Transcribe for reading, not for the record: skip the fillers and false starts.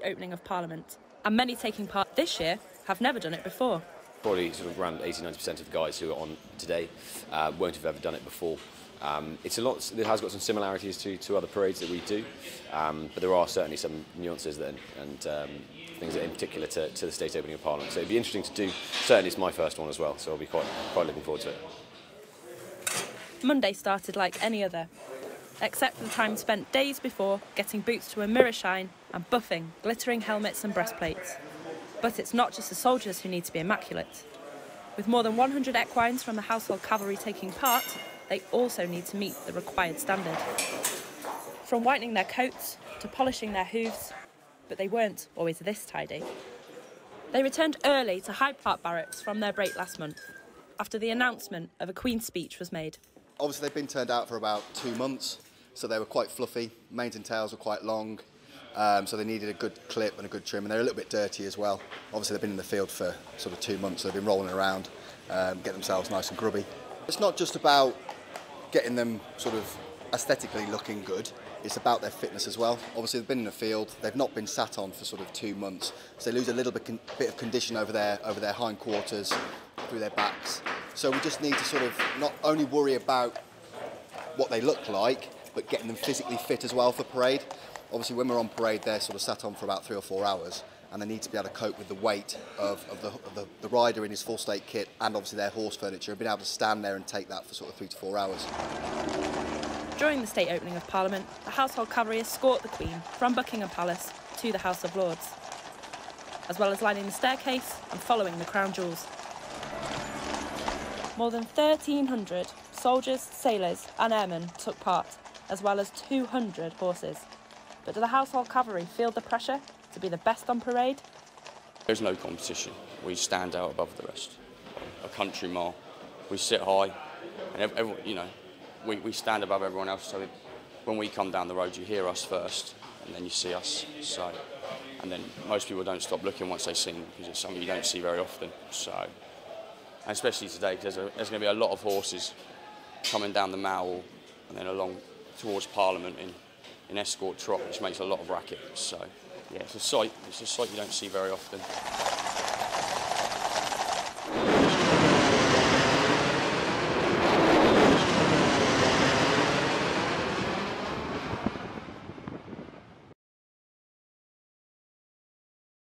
opening of Parliament, and many taking part this year have never done it before. Probably sort of around 80–90% of the guys who are on today won't have ever done it before. It has got some similarities to other parades that we do, but there are certainly some nuances and things that are in particular to the state opening of Parliament. So it'd be interesting to do. Certainly it's my first one as well, so I'll be quite looking forward to it. Monday started like any other, except for the time spent days before getting boots to a mirror shine and buffing glittering helmets and breastplates. But it's not just the soldiers who need to be immaculate. With more than 100 equines from the Household Cavalry taking part, they also need to meet the required standard. From whitening their coats to polishing their hooves, but they weren't always this tidy. They returned early to Hyde Park Barracks from their break last month, after the announcement of a Queen's speech was made. Obviously they've been turned out for about 2 months, so they were quite fluffy, manes and tails were quite long, so they needed a good clip and a good trim, and they're a little bit dirty as well. Obviously they've been in the field for sort of 2 months, so they've been rolling around, getting themselves nice and grubby. It's not just about getting them sort of aesthetically looking good, it's about their fitness as well. Obviously they've been in the field, they've not been sat on for sort of 2 months, so they lose a little bit of condition over their hindquarters, through their backs. So we just need to sort of not only worry about what they look like, but getting them physically fit as well for parade. Obviously when we're on parade they're sort of sat on for about 3 or 4 hours, and they need to be able to cope with the weight of the rider in his full state kit and obviously their horse furniture, and being able to stand there and take that for sort of 3 to 4 hours. During the state opening of Parliament, the Household Cavalry escort the Queen from Buckingham Palace to the House of Lords, as well as lining the staircase and following the crown jewels. More than 1,300 soldiers, sailors and airmen took part, as well as 200 horses. But do the Household Cavalry feel the pressure to be the best on parade? There's no competition. We stand out above the rest. A country mile. We sit high, and everyone, you know, we stand above everyone else. So when we come down the road, you hear us first, and then you see us. So, and then most people don't stop looking once they see them, because it's something you don't see very often. So, and especially today, because there's going to be a lot of horses coming down the Mall and then along towards Parliament in escort trot, which makes a lot of racket. So, yeah, it's a sight you don't see very often.